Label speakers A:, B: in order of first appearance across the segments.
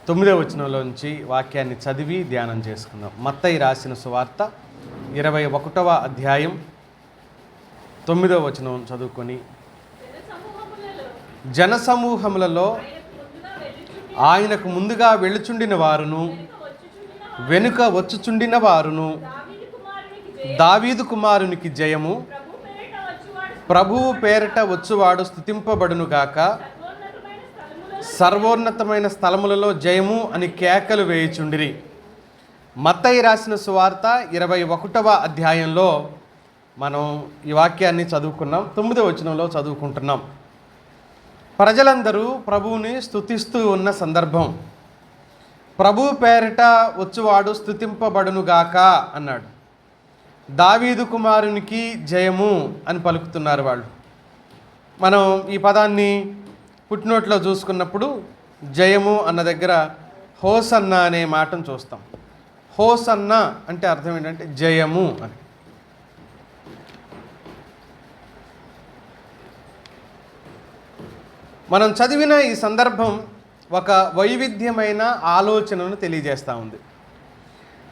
A: 9వ వచనంలోంచి వాక్యాన్ని చదివి ధ్యానం చేసుకుందాం. మత్తయి రాసిన సువార్త 21వ అధ్యాయం 9వ వచనం చదువుకొని, జనసమూహములలో ఆయనకు ముందుగా వెళ్ళుచుండిన వారును వెనుక వచ్చుచుండిన వారును, దావీదు కుమారునికి జయము, ప్రభువు పేరట వచ్చువాడు స్తుతింపబడునుగాక, సర్వోన్నతమైన స్థలములలో జయము అని కేకలు వేయుచుండిరి. మత్తయి రాసిన సువార్త 21వ అధ్యాయంలో మనం ఈ వాక్యాన్ని చదువుకున్నాం. 9వ వచనంలో చదువుకుంటున్నాం. ప్రజలందరూ ప్రభువుని స్తుతిస్తూ ఉన్న సందర్భం. ప్రభు పేరిట వచ్చువాడు స్తుతింపబడునుగాక అన్నాడు. దావీదు కుమారునికి జయము అని పలుకుతున్నారు వాళ్ళు. మనం ఈ పదాన్ని పుట్టినోట్లో చూసుకున్నప్పుడు జయము అన్న దగ్గర హోసన్న అనే మాటను చూస్తాం. హోసన్న అంటే అర్థం ఏంటంటే జయము అని. మనం చదివిన ఈ సందర్భం ఒక వైవిధ్యమైన ఆలోచనను తెలియజేస్తూ ఉంది.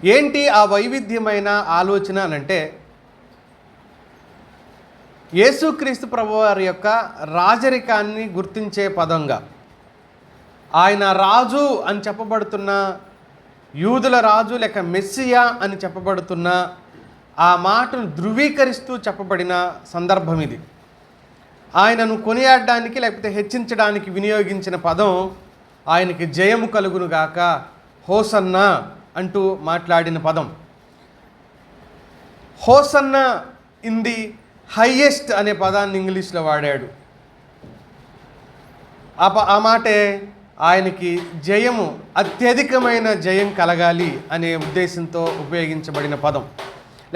A: ఏంటి ఆ వైవిధ్యమైన ఆలోచన అనంటే, యేసుక్రీస్తు ప్రభువారి యొక్క రాజరికాన్ని గుర్తించే పదంగా, ఆయన రాజు అని చెప్పబడుతున్న, యూదుల రాజు లేక మెస్సియా అని చెప్పబడుతున్న ఆ మాటను ధృవీకరిస్తూ చెప్పబడిన సందర్భం ఇది. ఆయనను కొనియాడడానికి లేకపోతే హెచ్చించడానికి వినియోగించిన పదం ఆయనకి జయము కలుగునుగాక, హోసన్న అంటూ మాట్లాడిన పదం. హోసన్న ఇన్ ది హైయెస్ట్ అనే పదాన్ని ఇంగ్లీష్లో వాడాడు. ఆ మాటే ఆయనకి జయము, అత్యధికమైన జయం కలగాలి అనే ఉద్దేశంతో ఉపయోగించబడిన పదం.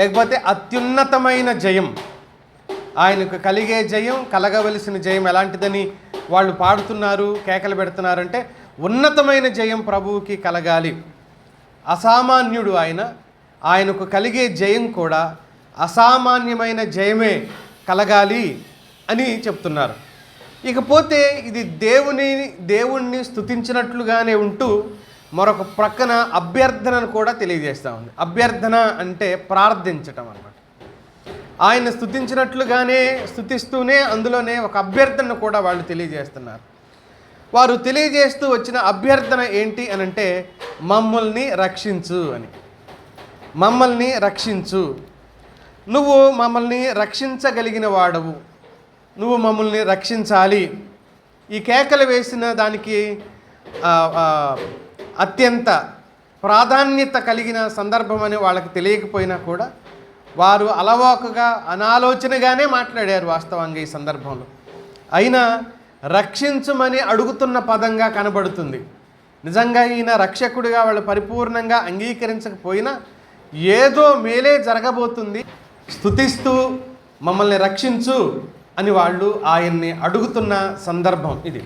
A: లేకపోతే అత్యున్నతమైన జయం, ఆయనకు కలిగే జయం, కలగవలసిన జయం ఎలాంటిదని వాళ్ళు పాడుతున్నారు, కేకలు పెడుతున్నారంటే ఉన్నతమైన జయం ప్రభువుకి కలగాలి. అసామాన్యుడు ఆయన, ఆయనకు కలిగే జయం కూడా అసామాన్యమైన జయమే కలగాలి అని చెప్తున్నారు. ఇకపోతే ఇది దేవుణ్ణి స్తుతించినట్లుగానే ఉంటూ మరొక ప్రక్కన అభ్యర్థనను కూడా తెలియజేస్తూ ఉంది. అభ్యర్థన అంటే ప్రార్థించటం అన్నమాట. ఆయన స్తుతించినట్లుగానే స్తుతిస్తూనే అందులోనే ఒక అభ్యర్థనను కూడా వాళ్ళు తెలియజేస్తున్నారు. వారు తెలియజేస్తూ వచ్చిన అభ్యర్థన ఏంటి అనంటే, మమ్మల్ని రక్షించు అని. మమ్మల్ని రక్షించు, నువ్వు మమ్మల్ని రక్షించగలిగిన వాడవు, నువ్వు మమ్మల్ని రక్షించాలి. ఈ కేకలు వేసిన దానికి అత్యంత ప్రాధాన్యత కలిగిన సందర్భం అని వాళ్ళకి తెలియకపోయినా కూడా వారు అలవాకుగా అనాలోచనగానే మాట్లాడారు వాస్తవంగా ఈ సందర్భంలో. అయినా రక్షించమని అడుగుతున్న పదంగా కనబడుతుంది. నిజంగా ఈయన రక్షకుడిగా వాళ్ళు పరిపూర్ణంగా అంగీకరించకపోయినా ఏదో మేలే జరగబోతుంది, స్తుతిస్తూ మమ్మల్ని రక్షించు అని వాళ్ళు ఆయన్ని అడుగుతున్న సందర్భం ఇది.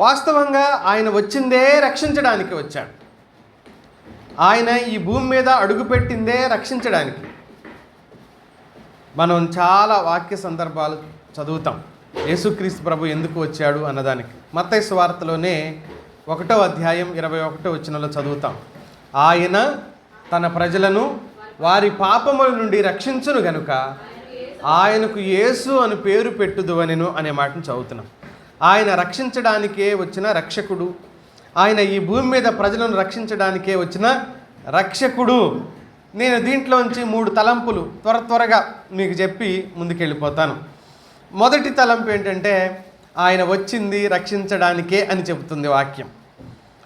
A: వాస్తవంగా ఆయన వచ్చిందే రక్షించడానికి వచ్చాడు. ఆయన ఈ భూమి మీద అడుగుపెట్టిందే రక్షించడానికి. మనం చాలా వాక్య సందర్భాలు చదువుతాం యేసుక్రీస్తు ప్రభు ఎందుకు వచ్చాడు అన్నదానికి. మత్తయి సువార్తలోనే 1వ అధ్యాయం 21వ వచనంలో చదువుతాం. ఆయన తన ప్రజలను వారి పాపముల నుండి రక్షించును గనుక ఆయనకు యేసు అని పేరు పెట్టుదువనెను అనే మాటను చదువుతున్నాం. ఆయన రక్షించడానికే వచ్చిన రక్షకుడు, ఆయన ఈ భూమి మీద ప్రజలను రక్షించడానికే వచ్చిన రక్షకుడు. నేను దీంట్లోంచి 3 తలంపులు త్వరగా మీకు చెప్పి ముందుకెళ్ళిపోతాను. మొదటి తలంపు ఏంటంటే, ఆయన వచ్చింది రక్షించడానికే అని చెబుతుంది వాక్యం.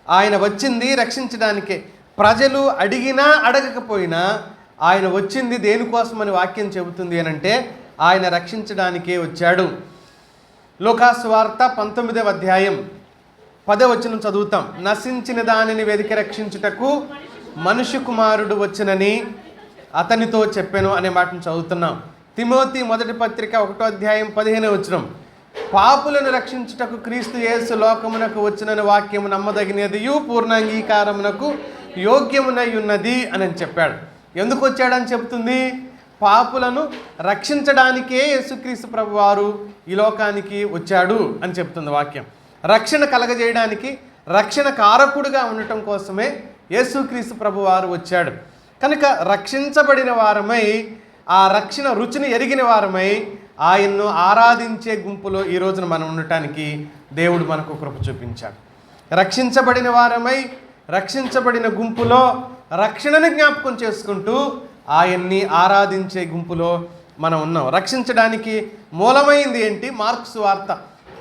A: ఆయన వచ్చింది రక్షించడానికే. ప్రజలు అడిగినా అడగకపోయినా ఆయన వచ్చింది దేనికోసమని వాక్యం చెబుతుంది అనంటే, ఆయన రక్షించడానికే వచ్చాడు. లూకాసు వార్త 19వ అధ్యాయం 10వ వచనం చదువుతాం. నశించిన దానిని వెదికి రక్షించుటకు మనుష్య కుమారుడు వచ్చునని అతనితో చెప్పెను అనే మాటను చదువుతున్నాం. తిమోతి మొదటి పత్రిక 1వ అధ్యాయం 15వ వచనం. పాపులను రక్షించుటకు క్రీస్తు యేసు లోకమునకు వచ్చినని వాక్యము నమ్మదగినదియు పూర్ణాంగీకారమునకు యోగ్యమునై ఉన్నది అని చెప్పాడు. ఎందుకు వచ్చాడని చెబుతుంది? పాపులను రక్షించడానికే యేసుక్రీస్తు ప్రభువారు ఈ లోకానికి వచ్చాడు అని చెప్తుంది వాక్యం. రక్షణ కలగజేయడానికి రక్షణ కారకుడుగా ఉండటం కోసమే యేసుక్రీస్తు ప్రభువారు వచ్చాడు. కనుక రక్షించబడిన వారమై, ఆ రక్షణ రుచిని ఎరిగిన వారమై ఆయన్ను ఆరాధించే గుంపులో ఈ రోజున మనం ఉండటానికి దేవుడు మనకు కృప చూపించాడు. రక్షించబడిన వారమై రక్షించబడిన గుంపులో రక్షణను జ్ఞాపకం చేసుకుంటూ ఆయన్ని ఆరాధించే గుంపులో మనం ఉన్నాం. రక్షించడానికి మూలమైంది ఏంటి? మార్కు సువార్త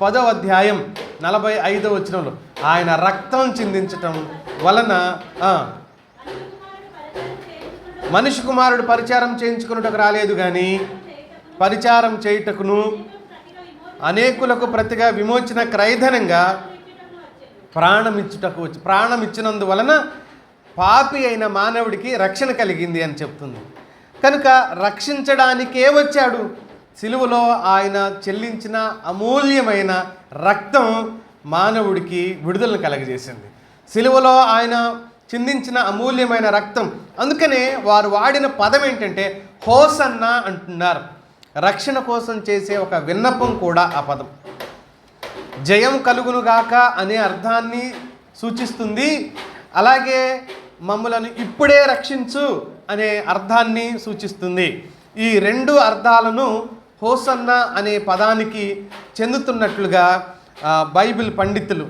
A: 10వ అధ్యాయం 45వ వచనంలో ఆయన రక్తం చిందించటం వలన మనిషి కుమారుడు పరిచారం చేయించుకున్నటకు రాలేదు, కానీ పరిచారం చేయుటకును అనేకులకు ప్రతిగా విమోచన క్రయధనంగా ప్రాణమిచ్చుటకు వచ్చి, ప్రాణం ఇచ్చినందువలన పాపి అయిన మానవుడికి రక్షణ కలిగింది అని చెప్తుంది. కనుక రక్షించడానికే వచ్చాడు. సిలువలో ఆయన చెల్లించిన అమూల్యమైన రక్తం మానవుడికి విడుదలను కలగజేసింది. సిలువలో ఆయన చిందించిన అమూల్యమైన రక్తం. అందుకనే వారు వాడిన పదం ఏంటంటే హోసన్నా అంటున్నారు. రక్షణ కోసం చేసే ఒక విన్నపం కూడా ఆ పదం. జయం కలుగునుగాక అనే అర్థాన్ని సూచిస్తుంది. అలాగే మమ్ములను ఇప్పుడే రక్షించు అనే అర్థాన్ని సూచిస్తుంది. ఈ రెండు అర్థాలను హోసన్నా అనే పదానికి చెందుతున్నట్లుగా బైబిల్ పండితులు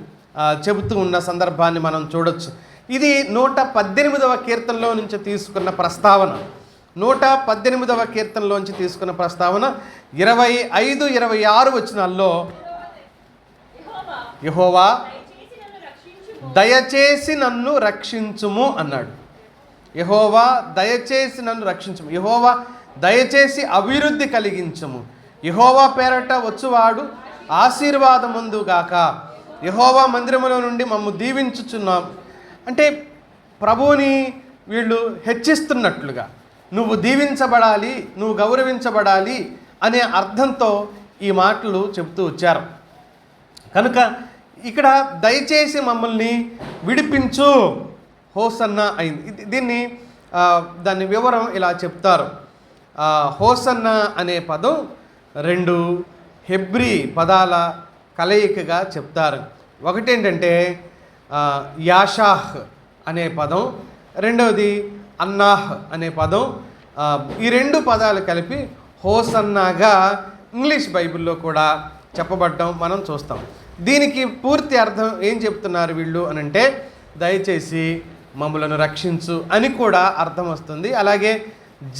A: చెబుతూ ఉన్న సందర్భాన్ని మనం చూడొచ్చు. ఇది 118వ కీర్తనలో నుంచి తీసుకున్న ప్రస్తావన. 118వ కీర్తనలోంచి తీసుకున్న ప్రస్తావన 25, 26 వచనాల్లో యెహోవా దయచేసి నన్ను రక్షించుము అన్నాడు. యెహోవా దయచేసి నన్ను రక్షించుము, యెహోవా దయచేసి అభివృద్ధి కలిగించుము, యెహోవా పేరట వచ్చువాడు ఆశీర్వాదముందుగాక, యెహోవా మందిరములో నుండి మమ్ము దీవించుచున్నాం. అంటే ప్రభువుని వీళ్ళు హెచ్చిస్తున్నట్లుగా, నువ్వు దీవించబడాలి, నువ్వు గౌరవించబడాలి అనే అర్థంతో ఈ మాటలు చెబుతూ వచ్చారు. కనుక ఇక్కడ దయచేసి మమ్మల్ని విడిపించు హోసన్నా అయింది. దాని వివరం ఇలా చెప్తారు. హోసన్నా అనే పదం 2 హెబ్రీ పదాల కలయికగా చెప్తారు. ఒకటేంటంటే యాషాహ్ అనే పదం, రెండవది అన్నాహ్ అనే పదం. ఈ 2 పదాలు కలిపి హోసన్నాగా ఇంగ్లీష్ బైబిల్లో కూడా చెప్పబడ్డం మనం చూస్తాం. దీనికి పూర్తి అర్థం ఏం చెప్తున్నారు వీళ్ళు అనంటే, దయచేసి మమ్ములను రక్షించు అని కూడా అర్థం వస్తుంది. అలాగే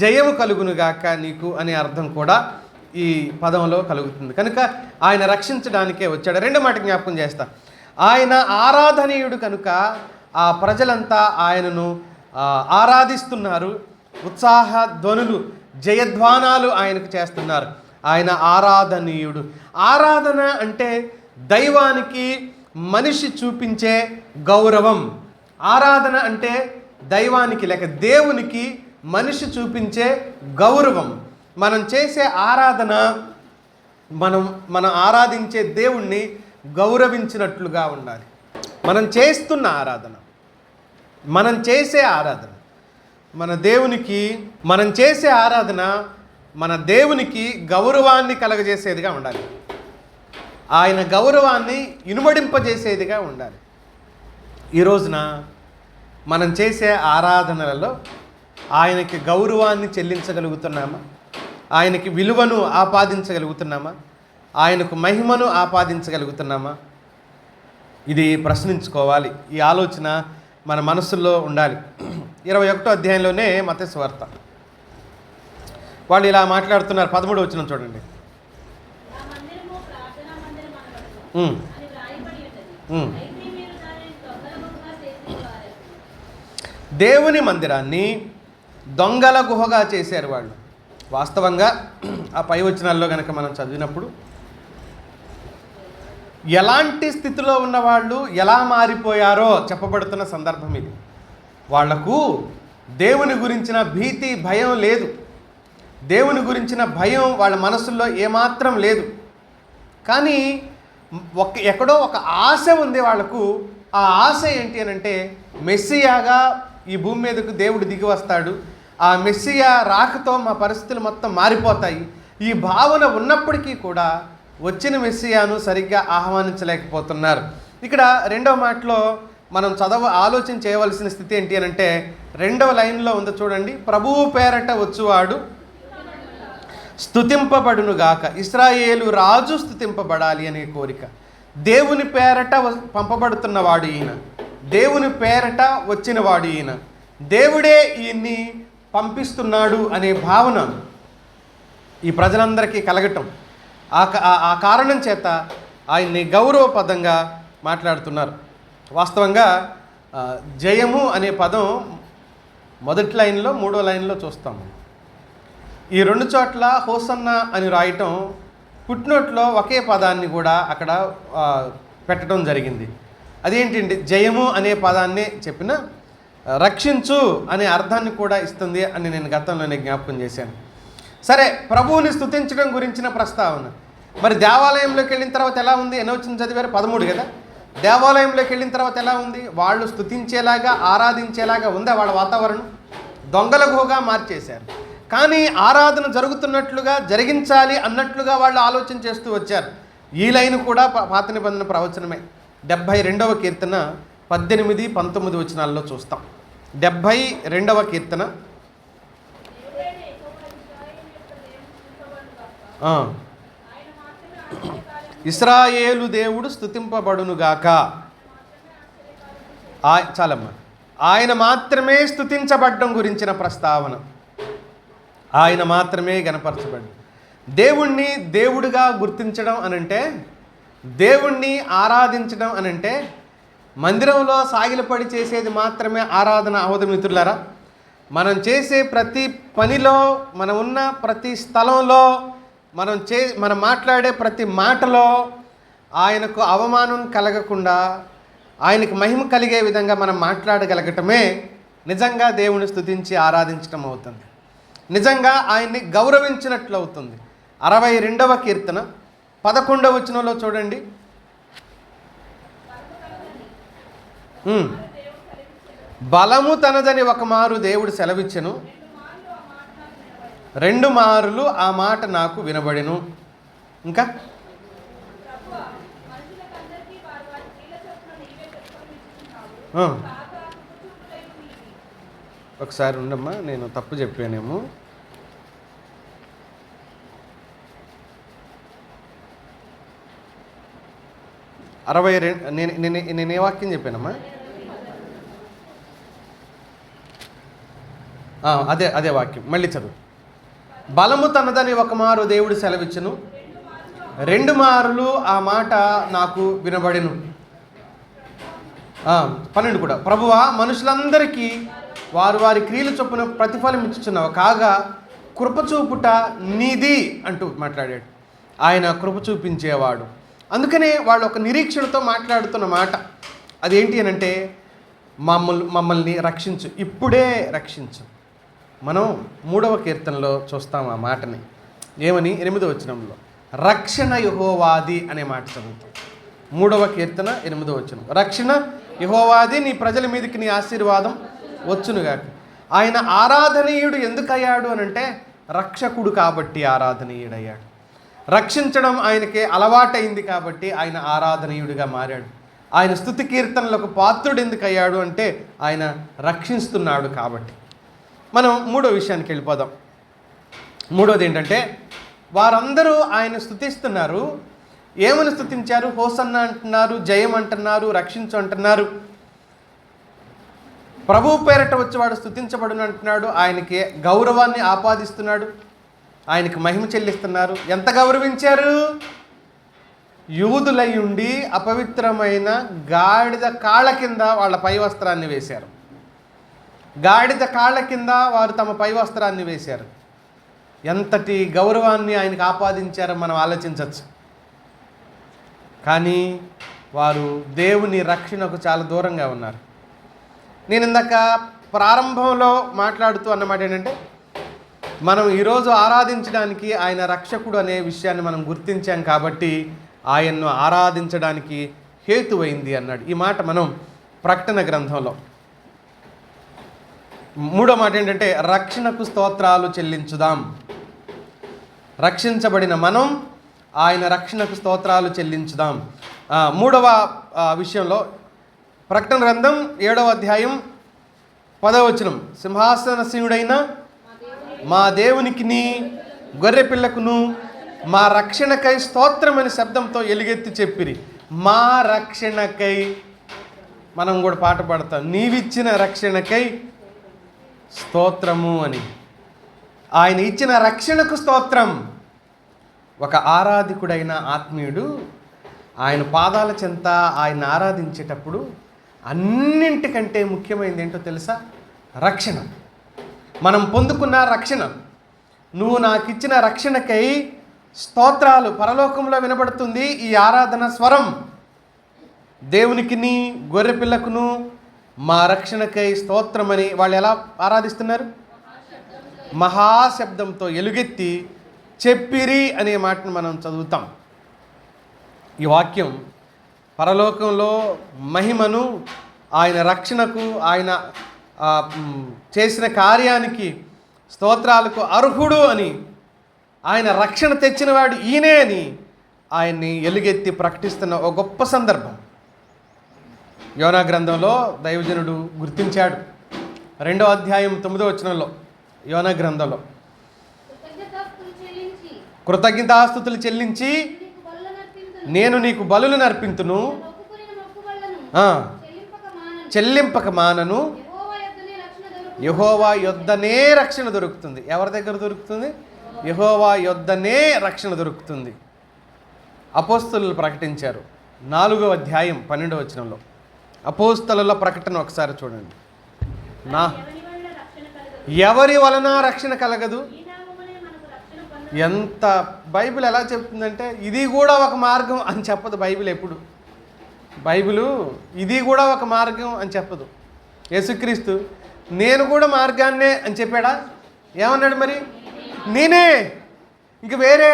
A: జయము కలుగునుగాక నీకు అనే అర్థం కూడా ఈ పదంలో కలుగుతుంది. కనుక ఆయన రక్షించడానికే వచ్చాడు. రెండో మాట జ్ఞాపకం చేస్తా. ఆయన ఆరాధనీయుడు కనుక ఆ ప్రజలంతా ఆయనను ఆరాధిస్తున్నారు. ఉత్సాహ ధ్వనులు, జయధ్వానాలు ఆయనకు చేస్తున్నారు. ఆయన ఆరాధనీయుడు. ఆరాధన అంటే దైవానికి మనిషి చూపించే గౌరవం. ఆరాధన అంటే దైవానికి లేక దేవునికి మనిషి చూపించే గౌరవం. మనం చేసే ఆరాధన మనం ఆరాధించే దేవుణ్ణి గౌరవించినట్లుగా ఉండాలి. మనం చేస్తున్న ఆరాధన, మనం చేసే ఆరాధన మనం చేసే ఆరాధన మన దేవునికి గౌరవాన్ని కలగజేసేదిగా ఉండాలి. ఆయన గౌరవాన్ని ఇనుమడింపజేసేదిగా ఉండాలి. ఈ రోజున మనం చేసే ఆరాధనలలో ఆయనకి గౌరవాన్ని చెల్లించగలుగుతున్నామా? ఆయనకి విలువను ఆపాదించగలుగుతున్నామా? ఆయనకు మహిమను ఆపాదించగలుగుతున్నామా? ఇది ప్రశ్నించుకోవాలి. ఈ ఆలోచన మన మనసులో ఉండాలి. 21వ అధ్యాయంలోనే మత్తయి సువార్త వాళ్ళు ఇలా మాట్లాడుతున్నారు. 13వ వచనం చూడండి. దేవుని మందిరాన్ని దొంగల గుహగా చేశారు వాళ్ళు. వాస్తవంగా ఆ పై వచనాల్లో కనుక మనం చదివినప్పుడు ఎలాంటి స్థితిలో ఉన్నవాళ్ళు ఎలా మారిపోయారో చెప్పబడుతున్న సందర్భం ఇది. వాళ్లకు దేవుని గురించిన భీతి, భయం లేదు. దేవుని గురించిన భయం వాళ్ళ మనసుల్లో ఏమాత్రం లేదు. కానీ ఎక్కడో ఒక ఆశ ఉంది వాళ్లకు. ఆ ఆశ ఏంటి అని అంటే, మెస్సియాగా ఈ భూమి మీదకు దేవుడు దిగి వస్తాడు, ఆ మెస్సియా రాకతో మా పరిస్థితులు మొత్తం మారిపోతాయి. ఈ భావన ఉన్నప్పటికీ కూడా వచ్చిన మెస్సియాను సరిగ్గా ఆహ్వానించలేకపోతున్నారు. ఇక్కడ రెండవ మాటలో మనం ఆలోచన చేయవలసిన స్థితి ఏంటి అని అంటే, రెండవ లైన్లో ఉందో చూడండి, ప్రభువు పేరట వచ్చువాడు స్తుతింపబడునుగాక. ఇశ్రాయేలు రాజు స్తుతింపబడాలి అనే కోరిక. దేవుని పేరట పంపబడుతున్నవాడు ఈయన, దేవుని పేరట వచ్చినవాడు ఈయన, దేవుడే ఈయన్ని పంపిస్తున్నాడు అనే భావన ఈ ప్రజలందరికీ కలగటం, ఆ కారణం చేత ఆయన్ని గౌరవపదంగా మాట్లాడుతున్నారు. వాస్తవంగా జయము అనే పదం మొదటి లైన్లో, మూడో లైన్లో చూస్తాము. ఈ రెండు చోట్ల హోసన్న అని రాయటం, ఫుట్నోట్లో ఒకే పదాన్ని కూడా అక్కడ పెట్టడం జరిగింది. అదేంటండి, జయము అనే పదాన్ని చెప్పిన రక్షించు అనే అర్థాన్ని కూడా ఇస్తుంది అని నేను గతంలోనే జ్ఞాపకం చేశాను. సరే, ప్రభువుని స్తుతించడం గురించిన ప్రస్తావన. మరి దేవాలయంలోకి వెళ్ళిన తర్వాత ఎలా ఉంది? ఎన్నో వచ్చిన చదివారు? 13 కదా. దేవాలయంలోకి వెళ్ళిన తర్వాత ఎలా ఉంది? వాళ్ళు స్తుతించేలాగా, ఆరాధించేలాగా ఉందా వాళ్ళ వాతావరణం? దొంగల గుహగా మార్చేశారు. కానీ ఆరాధన జరుగుతున్నట్లుగా, జరిగించాలి అన్నట్లుగా వాళ్ళు ఆలోచన చేస్తూ వచ్చారు. ఈ లైన్ కూడా పాత నిబంధన ప్రవచనమే. 72వ కీర్తన 18, 19 వచనాల్లో చూస్తాం. 72వ కీర్తన ఇశ్రాయేలు దేవుడు స్తుతింపబడునుగాక. చాలమ్మా, ఆయన మాత్రమే స్తుతించబడ్డం గురించిన ప్రస్తావన, ఆయన మాత్రమే గణపరచబడ్డం. దేవుణ్ణి దేవుడిగా గుర్తించడం అనంటే, దేవుణ్ణి ఆరాధించడం అనంటే మందిరంలో సాగిలపడి చేసేది మాత్రమే ఆరాధన అవదు మిత్రులారా. మనం చేసే ప్రతి పనిలో, మనం ఉన్న ప్రతి స్థలంలో, మనం మాట్లాడే ప్రతి మాటలో ఆయనకు అవమానం కలగకుండా, ఆయనకు మహిమ కలిగే విధంగా మనం మాట్లాడగలగటమే నిజంగా దేవుని స్తుతించి ఆరాధించడం అవుతుంది, నిజంగా ఆయన్ని గౌరవించినట్లు అవుతుంది. 62వ కీర్తన 11వ వచనంలో చూడండి. బలము తనదని ఒక మారు దేవుడు సెలవిచ్చెను, 2 మారులు ఆ మాట నాకు వినబడెను. ఇంకా ఒకసారి ఉండమ్మా, నేను తప్పు చెప్పానేమో. 62 నేను ఏ వాక్యం చెప్పానమ్మా? అదే వాక్యం మళ్ళీ చదువు. బలము తనదని ఒక మారు దేవుడు సెలవిచ్చును, 2 మారులు ఆ మాట నాకు వినబడెను. 12 కూడా, ప్రభువా మనుషులందరికీ వారు వారి క్రియల చొప్పున ప్రతిఫలం ఇచ్చుచున్నావు, కాగా కృపచూపుట నీది అంటూ మాట్లాడాడు. ఆయన కృప చూపించేవాడు. అందుకనే వాళ్ళు ఒక నిరీక్షణతో మాట్లాడుతున్న మాట అదేంటి అని అంటే, మమ్మల్ని రక్షించు, ఇప్పుడే రక్షించు. మనం 3వ కీర్తనలో చూస్తాం ఆ మాటని. ఏమని? 8వ వచనంలో రక్షణ యెహోవాది అనే మాట చదువుతాం. 3వ కీర్తన 8వ వచనం, రక్షణ యెహోవాది, నీ ప్రజల మీదకి నీ ఆశీర్వాదం వచ్చునుగాక. ఆయన ఆరాధనీయుడు ఎందుకయ్యాడు అనంటే, రక్షకుడు కాబట్టి ఆరాధనీయుడయ్యాడు. రక్షించడం ఆయనకే అలవాటైంది కాబట్టి ఆయన ఆరాధనీయుడిగా మారాడు. ఆయన స్తుతి కీర్తనలకు పాత్రుడు ఎందుకు అయ్యాడు అంటే, ఆయన రక్షిస్తున్నాడు కాబట్టి. మనం 3వ విషయానికి వెళ్ళిపోదాం. 3వది ఏంటంటే, వారందరూ ఆయన స్తుతిస్తున్నారు. ఏమని స్తుతించారు? హోసన్న అంటున్నారు, జయం అంటున్నారు, రక్షించు అంటున్నారు. ప్రభువు పేరట వచ్చేవాడు స్తుతించబడును అంటున్నాడు. ఆయనకి గౌరవాన్ని ఆపాదిస్తున్నాడు, ఆయనకు మహిమ చెల్లిస్తున్నారు. ఎంత గౌరవించారు? యూదులై ఉండి అపవిత్రమైన గాడిద కాళ్ళ కింద వాళ్ళ పై వస్త్రాన్ని వేశారు. గాడిద కాళ్ళ కింద వారు తమ పై వస్త్రాన్ని వేశారు. ఎంతటి గౌరవాన్ని ఆయనకు ఆపాదించారో మనం ఆలోచించవచ్చు. కానీ వారు దేవుని రక్షణకు చాలా దూరంగా ఉన్నారు. నేను ఇందాక ప్రారంభంలో మాట్లాడుతూ అన్నమాట ఏంటంటే, మనం ఈరోజు ఆరాధించడానికి ఆయన రక్షకుడు అనే విషయాన్ని మనం గుర్తించాం కాబట్టి ఆయన్ను ఆరాధించడానికి హేతువైంది అన్నాడు. ఈ మాట మనం ప్రకటన గ్రంథంలో 3వ మాట ఏంటంటే, రక్షణకు స్తోత్రాలు చెల్లించుదాం. రక్షించబడిన మనం ఆయన రక్షణకు స్తోత్రాలు చెల్లించుదాం. 3వ విషయంలో ప్రకటన గ్రంథం 7వ అధ్యాయం 10వ వచనం, సింహాసనసీనుడైన మా దేవునికిని గొర్రె పిల్లకును మా రక్షణకై స్తోత్రం అనే శబ్దంతో ఎలుగెత్తి చెప్పిరి. మా రక్షణకై, మనం కూడా పాట పాడతాం, నీవిచ్చిన రక్షణకై స్తోత్రము అని. ఆయన ఇచ్చిన రక్షణకు స్తోత్రం. ఒక ఆరాధికుడైన ఆత్మీయుడు ఆయన పాదాల చెంత ఆయన ఆరాధించేటప్పుడు అన్నింటికంటే ముఖ్యమైనది ఏంటో తెలుసా? రక్షణ. మనం పొందుకున్న రక్షణ. నువ్వు నాకు ఇచ్చిన రక్షణకై స్తోత్రాలు. పరలోకంలో వినబడుతుంది ఈ ఆరాధన స్వరం. దేవునికిని గొర్రె పిల్లకును మా రక్షణకై స్తోత్రమని వాళ్ళు ఎలా ఆరాధిస్తున్నారు? మహాశబ్దంతో ఎలుగెత్తి చెప్పిరి అనే మాటను మనం చదువుతాం. ఈ వాక్యం పరలోకంలో మహిమను, ఆయన రక్షణకు, ఆయన చేసిన కార్యానికి, స్తోత్రాలకు అర్హుడు అని, ఆయన రక్షణ తెచ్చినవాడు ఈయనే అని ఆయన్ని ఎలుగెత్తి ప్రకటిస్తున్న ఒక గొప్ప సందర్భం. యోనా గ్రంథంలో దైవజనుడు గుర్తించాడు. 2వ అధ్యాయం 9వ వచనంలో యోనా గ్రంథంలో, కృతజ్ఞతాస్తుతులు చెల్లించి నేను నీకు బలులు నర్పింతును, చెల్లింపక మానను. యెహోవా యొద్దనే రక్షణ దొరుకుతుంది. ఎవరి దగ్గర దొరుకుతుంది? యెహోవా యొద్దనే రక్షణ దొరుకుతుంది. అపోస్తలులు ప్రకటించారు 4వ అధ్యాయం 12వ వచనంలో. అపోస్తలుల ప్రకటన ఒకసారి చూడండి. ఎవరి వలన రక్షణ కలగదు. ఎంత బైబిల్ ఎలా చెప్తుందంటే ఇది కూడా ఒక మార్గం అని చెప్పదు బైబిల్. ఎప్పుడు బైబిలు ఇది కూడా ఒక మార్గం అని చెప్పదు. యేసుక్రీస్తు నేను కూడా మార్గాన్నే అని చెప్పాడా? ఏమన్నాడు మరి? నేనే, ఇంక వేరే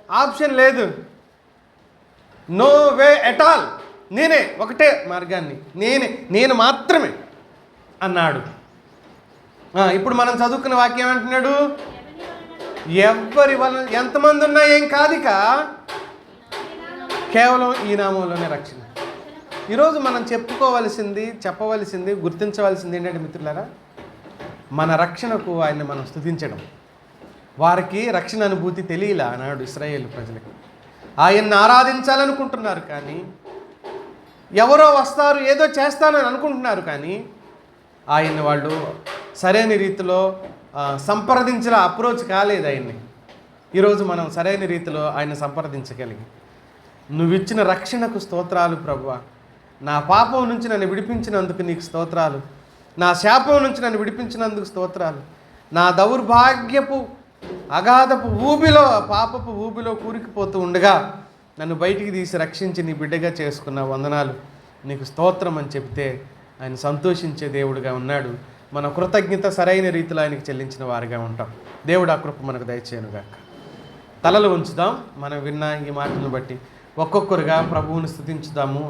A: ఆప్షన్ లేదు, నో వే ఎట్ ఆల్, నేనే, ఒకటే మార్గాన్ని, నేను మాత్రమే అన్నాడు. ఇప్పుడు మనం చదువుకున్న వాక్యం ఏమంటున్నాడు? ఎవరి వలన, ఎంతమంది ఉన్నా ఏం కాదిక, కేవలం ఈ నామంలోనే రక్షణ. ఈరోజు మనం చెప్పుకోవలసింది, చెప్పవలసింది, గుర్తించవలసింది ఏంటంటే మిత్రులారా, మన రక్షణకు ఆయన్ని మనం స్తుతించడం. వారికి రక్షణ అనుభూతి తెలియలే ఆనాడు ఇశ్రాయేలు ప్రజలకు. ఆయన్ని ఆరాధించాలనుకుంటున్నారు కానీ, ఎవరో వస్తారు ఏదో చేస్తానని అనుకుంటున్నారు కానీ ఆయన్ని వాళ్ళు సరైన రీతిలో సంప్రదించలా, అప్రోచ్ కాలేదు ఆయన్ని. ఈరోజు మనం సరైన రీతిలో ఆయన సంప్రదించగలిగి, నువ్విచ్చిన రక్షణకు స్తోత్రాలు ప్రభువా, నా పాపం నుంచి నన్ను విడిపించినందుకు నీకు స్తోత్రాలు, నా శాపం నుంచి నన్ను విడిపించినందుకు స్తోత్రాలు, నా దౌర్భాగ్యపు అగాధపు ఊబిలో, పాపపు ఊబిలో కూరికిపోతూ ఉండగా నన్ను బయటికి తీసి రక్షించి నీ బిడ్డగా చేసుకున్న వందనాలు, నీకు స్తోత్రం అని చెప్తే ఆయన సంతోషించే దేవుడిగా ఉన్నాడు. మన కృతజ్ఞత సరైన రీతిలో ఆయనకి చెల్లించిన వారిగా ఉంటాం. దేవుడు ఆ కృప మనకు దయచేయనుగాక. తలలు ఉంచుదాం. మనం విన్న ఈ మాటలను బట్టి ఒక్కొక్కరుగా ప్రభువుని స్తుతించుదాము.